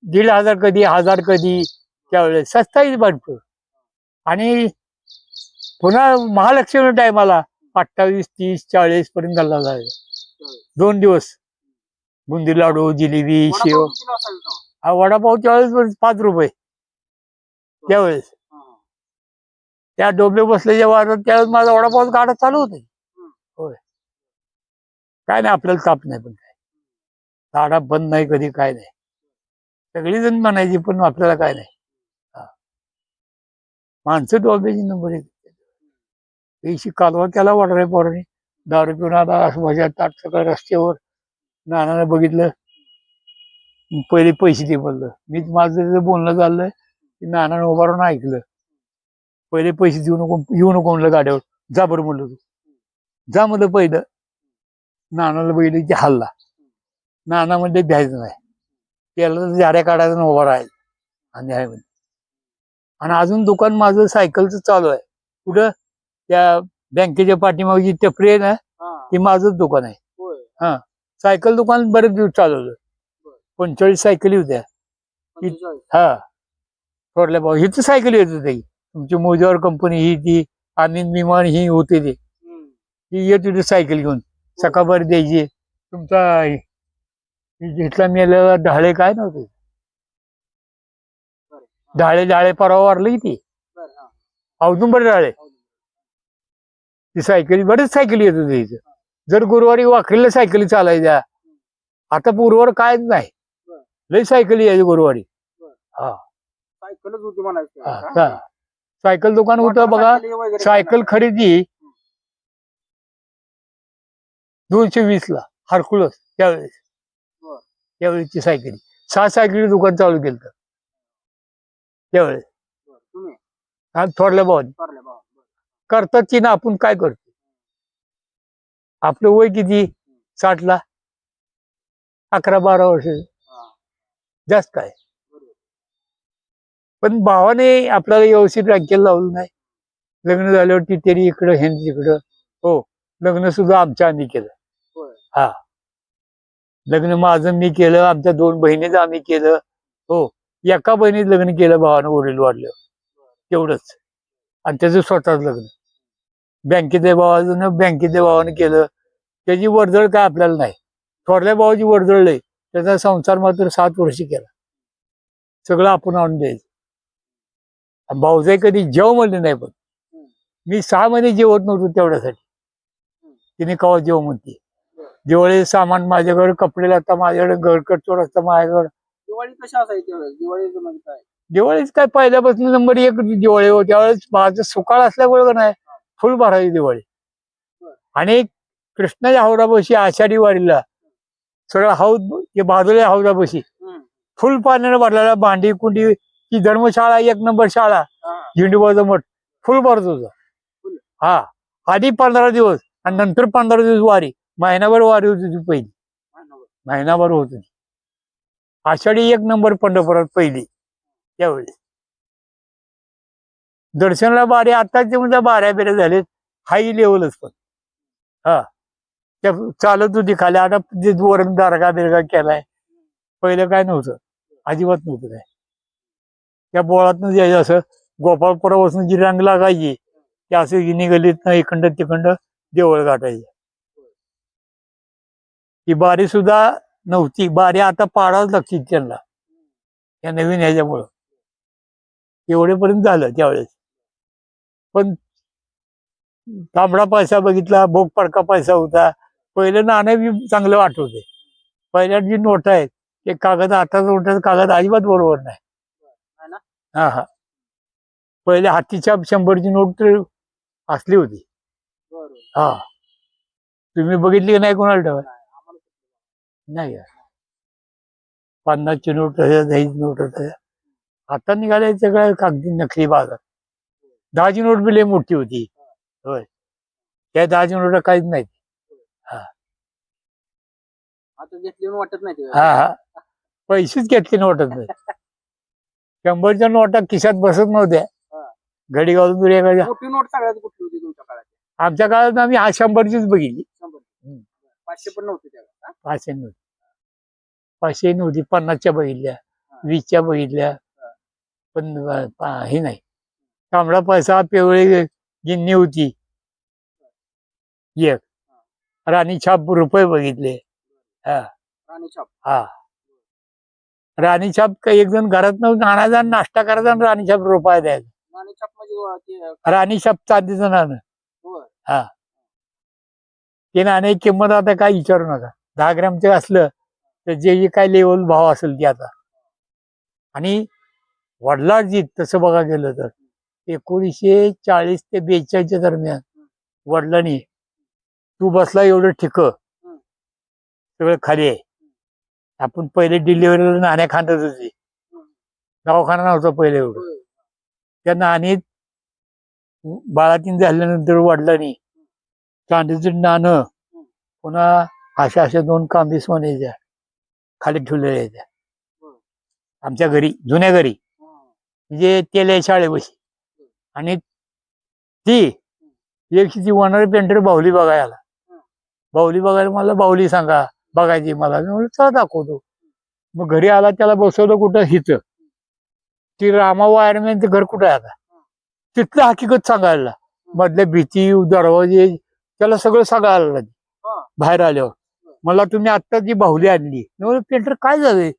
1,500 कधी, 1000 कधी, त्यावेळेस स्वस्ताही भरपूर. आणि पुन्हा महालक्ष्मी टायमाला 28, 30, 40 पर्यंत गल्ला जायचा. 2 दिवस बुंदी लाडू, जिलेबी, शेव. हा, वडापाव त्यावेळेस 5 रुपये त्यावेळेस. त्या डोबे बसल्याच्या वाजत त्यावेळेस माझा वडापाव गाडा चालू होते. होय, काय नाही आपल्याला ताप नाही, पण काय गाडा बंद नाही कधी, काय नाही. सगळी जण म्हणायची पण आपल्याला काय नाही. माणसं डोब्याची नंबर 1. पैशी कालवा केला वाटरे पोराने, दारू पिऊन आला असं माझ्या ताट सकाळ रस्त्यावर. नानानं बघितलं, पहिले पैसे दे म्हणलं. मी माझं बोलणं चाललंय, नानानं उभा राहून ऐकलं. पहिले पैसे देऊ नको, येऊ नको म्हणलं गाड्यावर, जा बरं म्हणलं, तू जा म्हणलं पहिलं. नानाला बघितलं की हल्ला. नाना म्हणजे द्यायचं नाही, त्याला तर झाड्या काढायचं उभा राहायचं. आणि आहे म्हणजे, आणि अजून दुकान माझं सायकलचं चालू आहे. कुठं, त्या बँकेच्या पाठीमागची टपरी आहे ना, ती माझंच दुकान आहे. हा, सायकल दुकान बरेच दिवस चालवलं. 45 सायकली होत्या. हा, थोरल्या भाऊ हिच सायकली येत होती. तुमची मोजावर कंपनी ही, ती आनंद विमान ही होते, ती येत होती सायकल घेऊन, सकाळभर द्यायची. तुमचा इथला मेलेला ढाळे काय नव्हते, ढाळे परवा वारलं की ती औदुंबर ढाळे. ती सायकली, बरेच सायकली येत होती इथं. जर गुरुवारी वाखरीला सायकली चालायच्या. आता पूर्वर कायच नाही, लय सायकली यायची गुरुवारी. हा, सायकलच होती म्हणायचं. हा, सायकल दुकान होतं बघा. सायकल खरेदी 220ला हरकुलस त्यावेळेस. त्यावेळेसची सायकली 6 सायकली दुकान चालू केलं त्यावेळेस. थोरल्या भावानी करतात की ना, आपण काय करतो. आपलं वय किती, 60ला, 11-12 वर्ष, जास्त काय. पण भावाने आपल्याला व्यवस्थित बँकेला लावलं नाही. लग्न झाल्यावरती तरी इकडं हे तिकडं. हो, लग्न सुद्धा आमच्या आम्ही केलं. हा, लग्न माझं मी केलं, आमच्या 2 बहिणीचं आम्ही केलं. हो, एका बहिणीत लग्न केलं भावानं वडील वाढल्यावर, तेवढंच. आणि त्याचं स्वतःच लग्न बँकेच्या भावानं केलं. त्याची वर्दळ काय आपल्याला नाही. थोरल्या भावाची वर्दळ लय, त्याचा संसार मात्र 7 वर्ष केला. सगळं आपण आणून द्यायचं. भाऊजाई कधी जेव म्हणले नाही, पण मी 6 महिने जेवत नव्हतो तेवढ्यासाठी. तिने कवा जेव म्हणते. दिवाळी सामान माझ्याकडे, कपडे लागता माझ्याकडे, घरकट चोर असतं माझ्याकडे. दिवाळी कशा असायची दिवाळीचं म्हणजे काय? दिवाळीच काय पहिल्यापासून नंबर 1 दिवाळी हो. त्यावेळेस माझं सुकाळ असल्यामुळे का नाही, फुल भरायची दिवाळी. आणि कृष्णाच्या हौदापाशी आषाढी वारीला सगळं हौद, ते बाजूला हौदापाशी फुल पाण्याने भरलेला. भांडी कुंडी, ती धर्मशाळा 1 नंबर शाळा, झेंडूबाचा मठ फुल भरत होता. हा, आधी 15 दिवस आणि नंतर 15 दिवस वारी. महिनाभर वारी होती ती पहिली, महिनाभर होत होती. आषाढी 1 नंबर पंढरपुरात पहिली त्यावेळेस. दर्शनाला बारे आताचे म्हणजे बाऱ्या बिऱ्या झालेत, हाय लेवलच. पण हा, त्या चालत होती खाली. आता वरण दारगा बिरगा केलाय, पहिलं काय नव्हतं, अजिबात नव्हतं काय. त्या बोळातनं जायचं, असं गोपाळपुरापासून जी रांग लागायची, ते असं निघालीत इखंड तिखंड देवळ गाठायचे. ती बारी सुद्धा नव्हती. बारी आता पाडावंच लागते त्यांना, या नवीन ह्याच्यामुळं. एवढेपर्यंत झालं त्यावेळेस. पण तांबडा पैसा बघितला, भोग पडका पैसा होता. पहिलं नाणं बी चांगलं आठवते. पहिल्या जी नोट आहेत ते कागद, आता नोटाचा कागद अजिबात बरोबर नाही. है ना? हा हा. पहिले हातीछाप 100ची नोट तर असली होती. बरोबर. हा, तुम्ही बघितली की नाही कोणाला ठेवा? नाही, आम्हाला नाही का? 50ची नोट तशा, 10ची नोट तशा. आता निघाले सगळं कागदी नकली बाजार. 10ची नोट बी लय मोठी होती. होय, त्या 10ची नोट काहीच नाही. आता घेतली वाटत नाही ते. हा हा, पैसेच घेतले नोटत नाही. 100च्या नोटा खिशात बसत नव्हत्या. हा. घडी घालून दुनिया घालून. मोठी नोट सगळ्यात कुठली होती तुमच्या काळात? आमच्या काळात आम्ही 100चीच बघितली. 100. 500 पण नव्हती त्यावेळेस. 500 नव्हती. 500 नव्हती. 50च्या बघितल्या, 20च्या बघितल्या, पण हे नाही. तांबडा पैसा, पिवळी गिन्नी होती एक. राणी छाप रुपये बघितले. हा राणी छाप. हा, राणी छाप काही एक जण घरात आणायचा, नाश्ता करायचा आणि राणी छाप रुपये द्यायचा. राणी छाप म्हणजे ते राणी छाप चांदीचं नाणं. होय. हा, ते नाण्याची किंमत आता काय विचारू नका. 10 ग्रॅमचं असलं तर जे काय लेवल भाव असेल ते आता. आणि वडिलांची तसं बघा गेलं तर 1940 ते 42च्या दरम्यान वडिलांनी, तू बसला एवढं ठिक, सगळं खाली आहे. आपण पहिले डिलिव्हरीला नाण्या खांदत होती. दवाखाना नव्हता पहिले एवढं. त्या नाणीत बाळातीन झाल्यानंतर वडिलांनी चांदीचं नाणं, पुन्हा अशा 2 कांबी सोन्याच्या खाली ठेवलेल्या आहेत आमच्या घरी, जुन्या घरी, म्हणजे तेल्या शाळेपाशी. आणि ती एक होणारी पेंटर बाहुली बघायला, बाहुली बघायला मला, बाहुली सांगा बघायची मला. मी म्हणलं चला दाखवतो. मग घरी आला, त्याला बसवलं कुठं, हिचं ती रामा वायरमॅनचं घर कुठं आहे आता, तिथलं हकीकत सांगायला. मधल्या भीती, दरवाजे, त्याला सगळं सांगायला लागलं. बाहेर आल्यावर मला, तुम्ही आत्ता जी बाहुली आणली. पेंटर काय झालंय?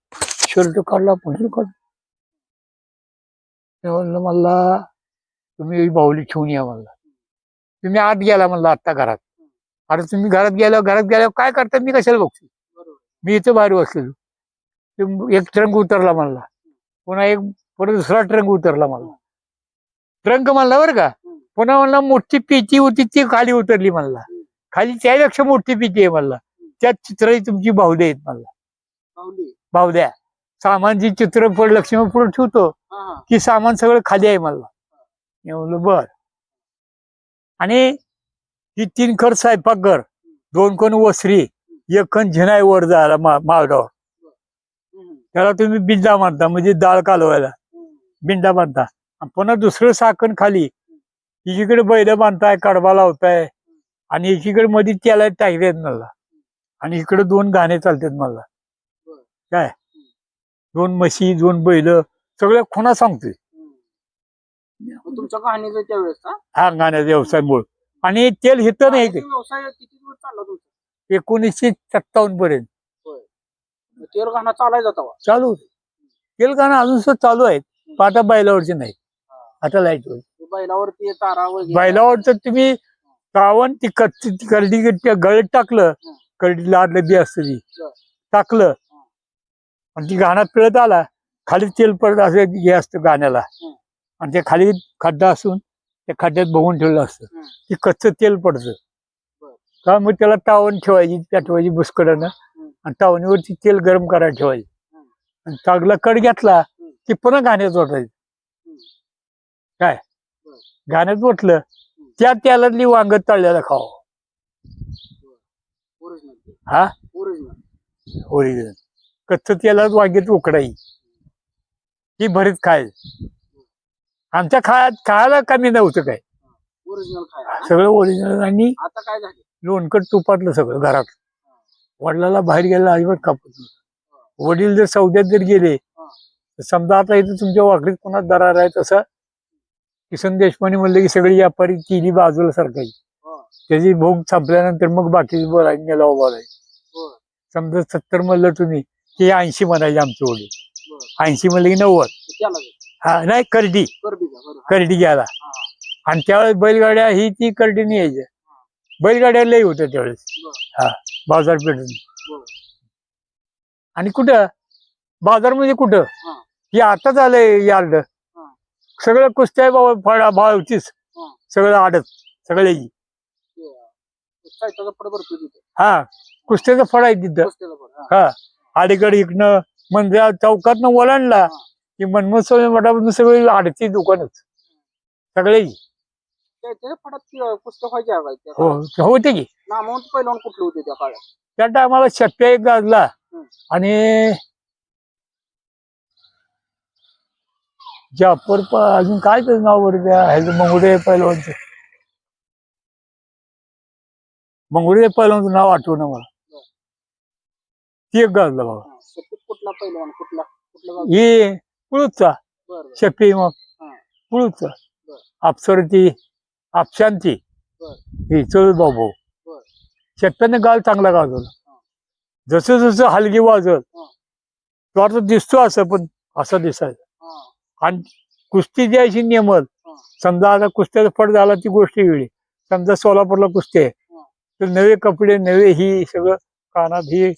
शर्ट काढला, पॅन्ट काढला. मी म्हणलं मला तुम्ही ही बाहुली ठेवून या म्हणला. तुम्ही आत गेला म्हणला आत्ता घरात. अरे तुम्ही घरात गेल्यावर काय करता, मी कशाला बघतो? मी इथं बाहेर बसलेलो. एक ट्रंक उतरला म्हणला, पुन्हा एक परत दुसरा ट्रंक उतरला म्हणला. ट्रंक म्हणला बरं का. पुन्हा म्हणला मोठी पेटी होती ती खाली उतरली म्हणला. खाली त्यापेक्षा मोठी पेटी आहे म्हणला. त्यात चित्रही तुमची बाहुली आहेत म्हणला. बाहुल्या सामानची चित्र लक्ष्मी पुढे ठेवतो की सामान सगळं खाली आहे म्हणला. मी म्हणलं बर. आणि ती 3 खण स्वयंपाकघर, 2 खण वसरी, 1 खण झिनाई वर जायला माळगावर. त्याला तुम्ही बिंडा बांधता, म्हणजे डाळ कालवायला बिंडा बांधता. पुन्हा दुसरं साखण खाली, एकीकडे बैल बांधताय, कडबा लावताय, आणि एकीकडे मध्ये त्याला टाकलेत मला. आणि इकडे 2 गाणे चालतात मला. काय 2 म्हशी, 2 बैल, सगळ्या खुणा सांगतोय. तुमच्या कहाणीचं त्यावेळेस हा गाण्याचा व्यवसाय मूळ. आणि तेल हिथं नाही. व्यवसाय किती दिवस चालला तुमचा? 1957 पर्यंत तेल घाणा चालायचा तेव्हा? चालू. तेल घाणं अजून सुद्धा चालू आहे. पण आता बैलावरचे नाही, आता लाईट वर. बैलावरती चारा वगैरे? बैलावर तर तुम्ही श्रावण ती करडी गळत टाकलं, करडीला आदलं बी असतं ती टाकलं, आणि ती घाणात पिळत आला, खाली तेल पडत असं हे असतं गाण्याला. आणि ते खाली खड्डा असून त्या खड्ड्यात बघून ठेवलं असतं. ती कच्चं तेल पडतं का, मग त्याला तावण ठेवायची, पेटवायची बुसकडानं, आणि तावणीवरती तेल गरम करायला ठेवायची. आणि चांगला कड घेतला की पुन्हा गाण्यात ओतायचं. काय गाण्यात ओतलं, त्या तेलातली वांग तळल्याला खावं. हा ओरिजिनल कच्च तेलात वांग्यात उकडाई, ती भरीत खायचं. आमच्या खायला कमी नव्हतं काय, सगळं ओरिजिनल. आणि आता काय झालं? लोणकट तुपातलं सगळं घरात. वडिलाला बाहेर गेला अजिबात कापत नव्हतं. वडील जर सौद्यात जर गेले, समजा आता इथं तुमच्या वाकडीत पुन्हा दरार आहे, तसं किसन देशपांडे म्हणले की सगळी व्यापारी तिन्ही बाजूला सरकायची. त्याची भोग संपल्यानंतर मग बाकी बोलायची, मेलाव बोलायची. समजा 70 म्हणलं तुम्ही की 80 म्हणायचे आमचे वडील. 80 म्हणले की 90. हा नाही, करडी घ्यायला. आणि त्यावेळेस बैलगाड्या ही ती करडीने यायच्या. बैलगाड्या लई होत्या त्यावेळेस. हा बाजारपेठून आणि कुठं बाजारमध्ये कुठं हा. हे आता झालंय यार्ड सगळं कुस्त्या फळा भावचीच हा. सगळं आडत सगळे साहित्याचा फड भरतो तिथे हा कुस्त्याचं फळ आहे तिथं कुस्त्याचा फड हा. हा अलीकडे इकडनं मंदिरा चौकातनं ओलांडला की मनमोहन स्वामी मठापासून सगळी आडती दुकानच सगळे त्याच्या फडात कुस्त्या व्हायच्या का त्या हो काळात? होते की नामवंत पैलवान कुठले होते त्या काळात? त्या टायमाला शक्य एक गाजला आणि जाफर अजून काय त्याचं नाव बरं त्या ह्याचं मंगुडे पैलवानचं मंगुडे पैलवानचं नाव आठवणं मला ती एक गाजला बाबा हा. शक्यत कुठला पैलवान कुठला गाव? ही पुळूचा बरं बरं. शक्ती मग हा. पुळूचा बरं. अप्सरती आपशांती बरं. ही चल बाबू बरं. शेतकऱ्याने गाल चांगला गाजवला जसं जसं हलगी वाजवत हा. तो आता दिसतो असं पण असं दिसायचं हा. आणि कुस्ती जी अशी नियमल हा. समजा आता कुस्त्याचा फट झाला ती गोष्ट वेगळी समजा सोलापूरला कुस्ती आहे तर नवे कपडे नवे ही सगळं कानात ही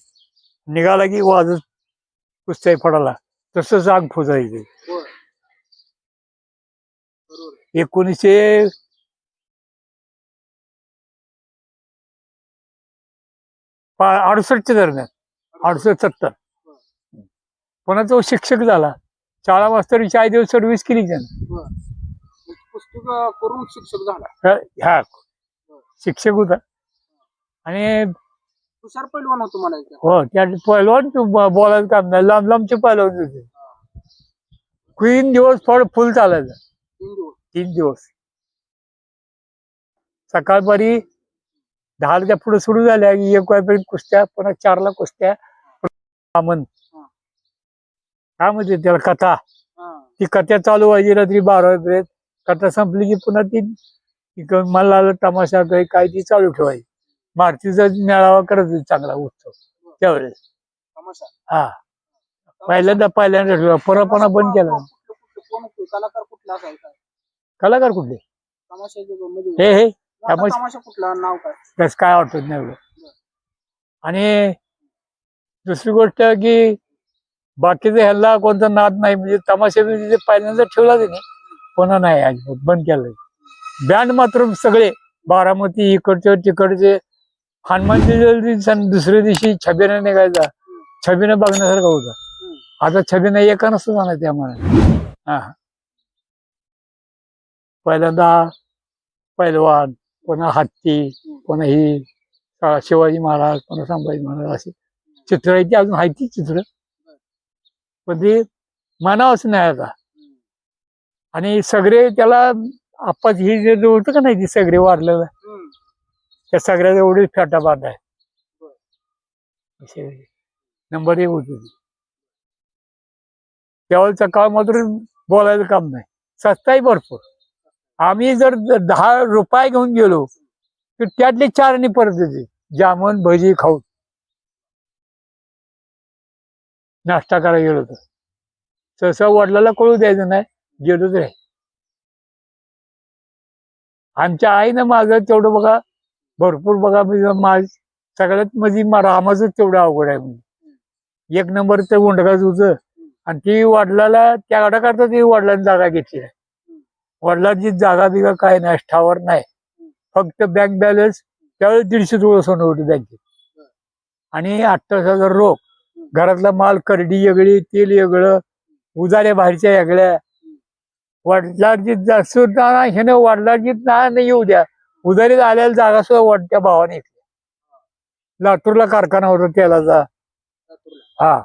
निघाला की वाजत कुस्त्या फडाला तसंच आग फुजायचे होय. बरोबर. 1968 दरम्यान 68-70 पुन्हा तो शिक्षक झाला शाळा मास्तरी 4 दिवस सर्व्हिस केली त्यानं बरं. मग कुस्ती करून शिक्षक झाला. ह्या शिक्षक होता आणि हुशार पैलवान होतो म्हणायचं. हो त्या पहिलवान बोलायचं काम नाही लांब लांबचे पहिलवान होते 3 दिवस फळ फुल चालायचं 3 दिवस. 3 दिवस सकाळपारी 10च्या पुढे सुरू झाल्या की 1 वाजेपर्यंत कुस्त्या पुन्हा 4ला कुस्त्या कामन काय म्हणते त्याला कथा हा. ती कथा चालू व्हायची रात्री 12 वाजेपर्यंत कथा संपली की पुन्हा ती मला तमाशा काय ती चालू ठेवायची मारुतीचा मेळावा करत होती चांगला उत्सव त्यावेळेस तमाशा. हा पहिल्यांदा परपणा बंद केला कोण कलाकार कुठला असायचा? कलाकार कुठले तमाशाचे म्हणजे हे आता तमाशा कुठला नाव काय? त्याच काय वाटत नाही एवढं आणि दुसरी गोष्ट की बाकीचं ह्याला कोणता नाद नाही म्हणजे तमाशा पहिल्यांदा ठेवला नाही पुन्हा नाही अजिबात बंद केलं बँड मात्र सगळे बारामती इकडचे तिकडचे हनुमानची दुसऱ्या दिवशी छबिना निघायचा छबिना बघण्यासारखा होता आता छबिना एका नसतो जाणार त्या म्हणा हा पहिल्यांदा पैलवान पुन्हा हत्ती पुन्हा ही शिवाजी महाराज पुन्हा संभाजी महाराज असे चित्र आहे ती अजून आहे ती चित्र पण ते म्हणावंच नाही आता आणि सगळे त्याला आप्पाच ही जे होतं का नाही ती सगळे वाढलेलं त्या सगळ्या एवढीच फेटा बाद आहे नंबर 1 होती त्यावेळेचा काळ मात्र बोलायचं काम नाही सस्ताही भरपूर आम्ही जर 10 रुपये घेऊन गेलो तर त्यातले 4 परत देते जामून भजी खाऊन नाश्ता करायला गेलो तर सहसा वडिलाला कळू द्यायचं नाही गेलो तर आमच्या आईनं माझं तेवढं बघा भरपूर बघा माझ सगळ्यात म्हणजे रामाचं तेवढं अवघड आहे म्हणजे 1 नंबर ते उंडकाच होतं आणि ती वडिलाला त्या गडाकरता ती वडिलांनी जागा घेतली आहे वडिलांची जागा बिगा काय नाही ठावर नाही फक्त बँक बॅलन्स त्यावेळेस 150 तोळं सोनं होतं बँकेत आणि 28,000 रोख घरातला माल करडी वेगळी तेल वेगळं उजाऱ्या बाहेरच्या वेगळ्या वडिलांची सुद्धा ह्यानं वडिलांची नाही येऊ द्या उधारीत आलेल्या जागा सुद्धा वाटत्या भावाने लातूरला कारखाना होता तेलाचा हा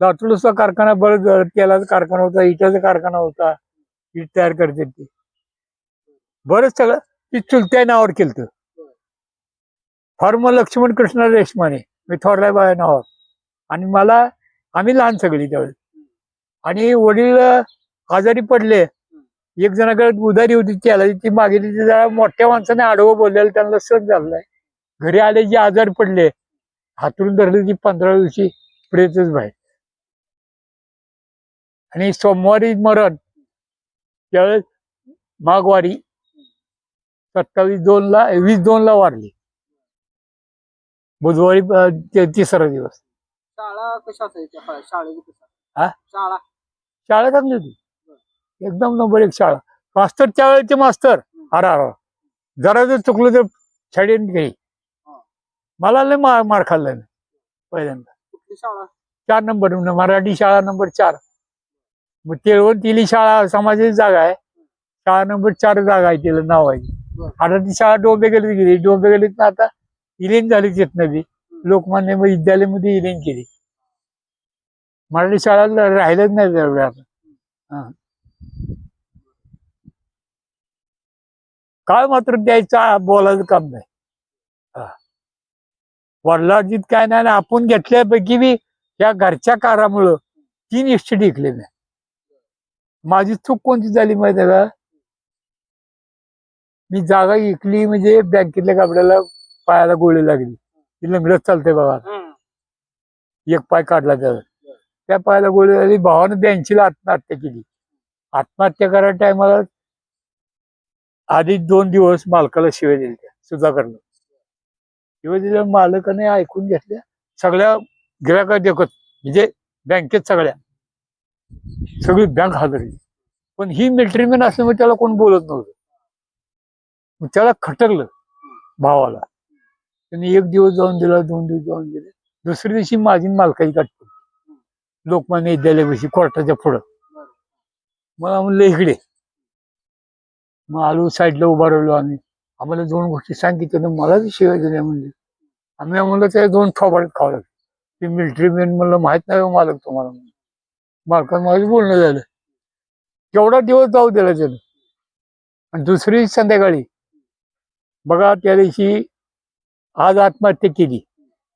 लातूरला सुद्धा कारखाना बरंच तेलाचा कारखाना होता इटाचा कारखाना होता इट तयार करते ती बरंच सगळं ती चुलत्या नावावर केलं फॉर्म लक्ष्मण कृष्ण रेशमाने मी थोरल्या बाया नावावर आणि मला आम्ही लहान सगळी त्यावेळेस आणि वडील आजारी पडले एक जणाकडे उधारी होती त्याला ती मागितली जरा मोठ्या माणसाने आडवं बोललेलं त्यांना सण झालाय घरी आले जे आजारी पडले हातरून धरले ती 15 दिवशी प्रेतच बाहेर आणि सोमवारी मरण त्यावेळेस माघवारी 27/2ला 20/2ला वारली बुधवारी 3रा दिवस शाळा शाळा कशा असायच्या काळात? शाळेची हा? शाळा शाळा चांगली होती, एकदम नंबर एक शाळा. मास्तरच्या वेळेचे मास्तर अरा जरा जर चुकलं तर छडीन घे. मला लय मार खाल्लाय मी पहिल्यांदा. कुठली शाळा? 4 नंबर मराठी शाळा नंबर 4. मग तेळवण तिली शाळा समाजाची जागा आहे, शाळा नंबर 4 जागा आहे, तिला नाव आहे. आता ती शाळा डोंबे गलीत गेली, डोंबे गलीत आता इलेन झाली तिथनं बी. लोकमान्य विद्यालयामध्ये इलेन केली. मराठी शाळा राहिलंच नाही तेवढ्या आता. काय मात्र द्यायचा बोलायचं काम नाही. वडिलांची काय नाही, आपण घेतल्यापैकी बी या घरच्या कारामुळं 3 इस्टेट विकले नाही. माझी चूक कोणती झाली माहिती आहे का? मी जागा विकली म्हणजे बँकेतल्या कपड्याला पायाला गोळी लागली. ती लंगडत चालते बघा, एक पाय काढला त्याला, त्या पायाला गोळी लागली. भावानं 82ला आत्महत्या केली. आत्महत्या करायच्या टायमाला आधी 2 दिवस मालकाला शिव्या दिल्या, सुधाकरला शिव्या दिल्या. मालकाने ऐकून घेतल्या, सगळ्या गिरायका देखत म्हणजे बँकेत सगळी बँक हादरली. पण ही मिलिटरीमॅन असल्यामुळे त्याला कोण बोलत नव्हतं. मग त्याला खटकलं भावाला. त्यांनी 1 दिवस जाऊन दिला, 2 दिवस जाऊन दिले. दुसऱ्या दिवशी माझी मालकाची गाठ पडली लोकमान्य विद्यालयापाशी कोर्टाच्या पुढं. मला म्हणलं इकडे. मग आलो, साईडला उभा राहिलो आम्ही. आम्हाला 2 गोष्टी सांगितल्या, मला बी शिवाय दिल्या. म्हणजे आम्ही म्हणलं त्या 2 थोबाडीत खावं लागतं. ते मिलिटरीमॅन म्हणलं माहित नाही मालक तुम्हाला. मालकानं माझं बोलणं झालं. केवढा दिवस जाऊ दिला त्यानं. आणि दुसरी संध्याकाळी बघा, त्या दिवशी आज आत्महत्या केली,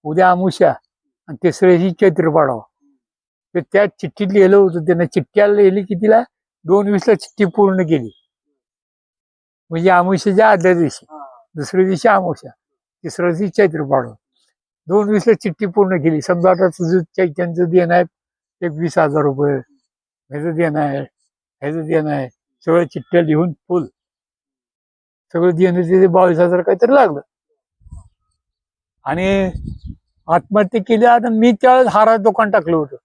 उद्या अमुष्या आणि तिसऱ्या दिवशी चैत्र पाडावा. तर त्या चिठ्ठीत लिहिलं होतं त्यानं. चिठ्ठ्याला लिहिली कितीला? 2:20ला चिठ्ठी पूर्ण केली. म्हणजे अमुष्याच्या आदल्या दिवशी, दुसऱ्या दिवशी अमुष्या, तिसऱ्या दिवशी चैत्र पाडवा. 2:20ला चिठ्ठी पूर्ण केली. समजा आता तुझं चैत्यांचं देणं आहे 20,000 रुपये, ह्याचं देणं आहे, ह्याचं देणं आहे, सगळं चिठ्ठ्या लिहून फुल सगळं देणं. तिथे 22,000 काहीतरी लागलं. आणि आत्महत्या केली. आता मी त्यावेळेस हाराचं दुकान टाकलं होतं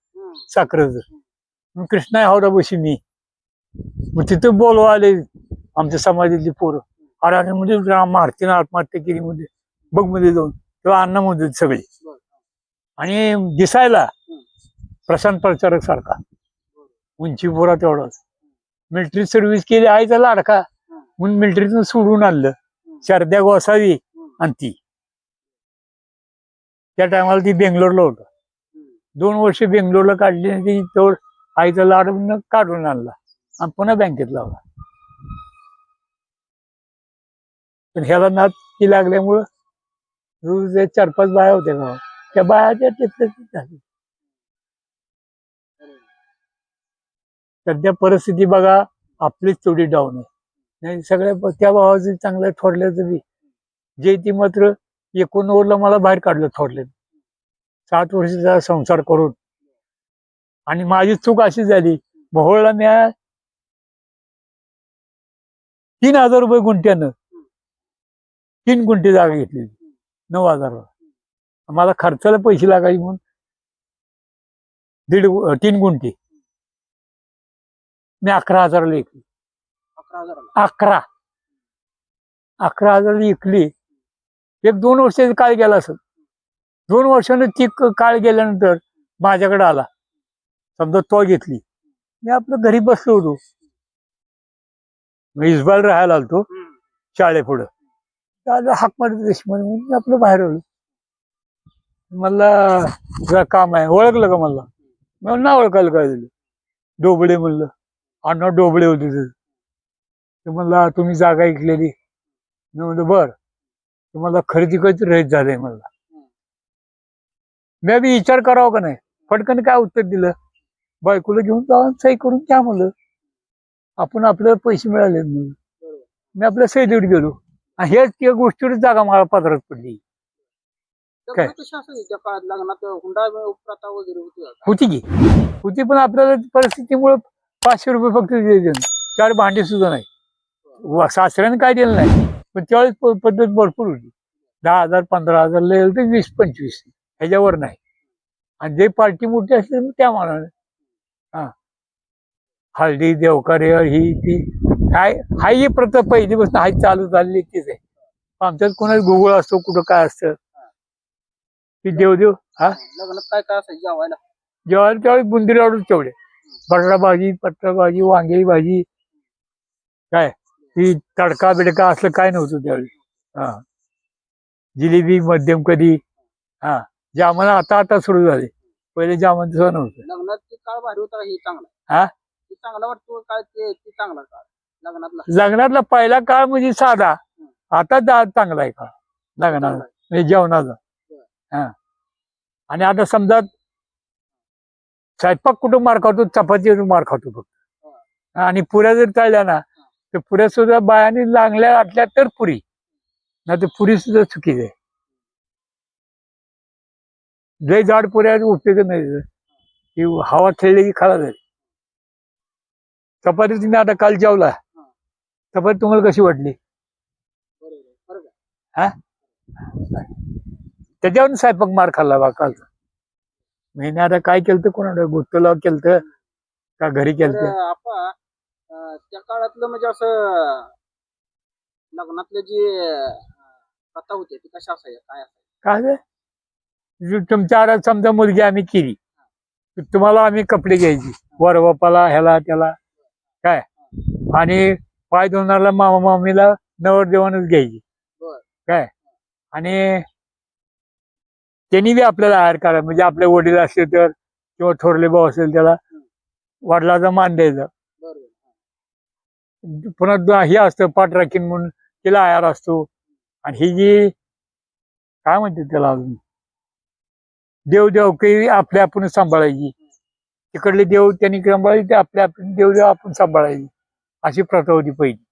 साखरेचं. मग कृष्णा हौदापाशी मी. मग तिथे बोलवा आले आमच्या समाजातली पोरं. अरे म्हणजे मारतीनं आत्महत्या केली म्हणजे बघ मध्ये जाऊन, तेव्हा अण्णा म्हणते सगळे. आणि दिसायला प्रशांत प्रचारक सारखा, उंची पोरा तेवढाच. मिलिटरी सर्व्हिस केली, आईचा लाडका म्हणून मिलिटरीतून सोडून आणलं. शारद्या गोसावी आणि ती त्या टायमाला ती बेंगलोरला होतं. 2 वर्ष बेंगलोरला काढली. ती तेवढं आईचा लाड काढून आणला आणि पुन्हा बँकेत लावला. पण ह्याला नाद ती लागल्यामुळं रोज 4-5 बाया होत्या गावात, त्या बायाच्या तिथल्या झाली. सध्या परिस्थिती बघा आपलीच तेवढी डाऊन आहे. नाही सगळ्या त्या भावाचं चांगलं थोडल्याचं बी जे ती मात्र 89ला मला बाहेर काढलं थोडल्यानं. 7 वर्षाचा संसार करून. आणि माझी चूक अशी झाली, मोहोळला मी 3,000 रुपये गुंठ्यानं 3 गुंठे जागा घेतली 9,000. मला खर्चाला पैसे लागायचे म्हणून 3 गुंठे मी 11,000ला विकली. 11,000ला विकली. 1-2 वर्षाचा काळ गेला असेल. 2 वर्षानं ती काळ गेल्यानंतर माझ्याकडे आला. समजा तो घेतली. मी आपलं घरी बसलो होतो, मी इस्बाल राहायला आलतो शाळेपुढं. हाक मारत देशमध्ये म्हणून मी आपलं बाहेर आलो. मला जरा काम आहे. ओळखलं का मला? मी ना ओळखायला काय दिलं. डोबळे म्हणलं, अण्णा डोबळे होते ते. म्हणला तुम्ही जागा ऐकलेली. मी म्हणलं बर, तुम्हाला खरेदी करायची रहित झालंय मला. मी बी विचार करावं का नाही. फटकन काय उत्तर दिलं, बायकोला घेऊन जाऊन सही करून घ्या म्हणलं. आपण आपल्याला पैसे मिळाले म्हणून मी आपल्या सहीदेवीत गेलो. हेच त्या गोष्टीवर जागा मला पदरात पडली. काय त्या काळात लग्नात हुंडा प्रथा वगैरे होती की होती, पण आपल्याला परिस्थितीमुळे 500 रुपये फक्त द्यायचे, 4 भांडी सुद्धा नाही. सासऱ्याने काय दिलं नाही. पण त्यावेळेस पद्धत भरपूर होती. 10,000 15,000 लय तर 20-25 ह्याच्यावर नाही. आणि जे पार्टी मोठी असते मग त्या मानाने हा हळदी देवकार्य ही ती काय हाय ही प्रथा पहिलीपासून हाय चालू झालेली तीच आहे. आमच्यात कोणाच गुगळ असतो कुठं काय असतं की देवदेव हा लग्नात काय काय असायचं जेवायला? जेवायला त्यावेळी बुंदी लाडू तेवढे पटरा भाजी वांग्याची भाजी काय ही तडका बिडका असलं काय नव्हतं त्यावेळी हा जिलेबी मध्यम कधी हा जामन आता सुरू झाले पहिले जामन तसं नव्हतं. लग्नात ते काळ भारी होता हे चांगला हा ते चांगला वाटतो काय ते चांगला काळ लग्नातला? लग्नातला पहिला काळ म्हणजे साधा आता चांगला आहे काळ लग्नाला म्हणजे जेवणाचा हा आणि आता समजा स्वयंपाक कुठं मार खातो चपातीवर मार खातो फक्त आणि पुऱ्या जर तळल्या ना तर पुऱ्या सुद्धा बायाने लागल्या आटल्या तर पुरी नाही तर पुरी सुद्धा चुकीच आहे. लय जाड पुऱ्या उपयोग नाही की हवा खेळली की खराब झाली. चपाती तुम्ही आता काल जेवला चपाती तुम्हाला कशी वाटली? हा त्याच्यावरून स्वयंपाक मार खाल्ला बा कालचा. मी आता काय केलं कोणाला गुत्तला केलं का घरी केलं? आपा त्या काळातलं म्हणजे असं लग्नातले जे प्रथा होते ते कशा असायच्या काय काय तुमच्या आरात समजा मुलगी आम्ही केली तर तुम्हाला आम्ही कपडे घ्यायची वर बापाला ह्याला त्याला काय आणि पाय धुणाऱ्याला मामा मामीला नवरदेवानच घ्यायची काय आणि त्यांनी बी आपल्याला आहार करा म्हणजे आपले वडील असले तर किंवा थोरले भाऊ असेल त्याला वडिलाचा मान द्यायचा. पुन्हा हे असतं पाठराखीन म्हणून तिला आहार असतो आणि ही जी काय म्हणते त्याला अजून देवदेव काही आपल्या आपण सांभाळायची तिकडले देव त्यांनी सांभाळायचे ते आपल्या आपण देवदेव आपण सांभाळायची अशी प्रथा होती पहिली.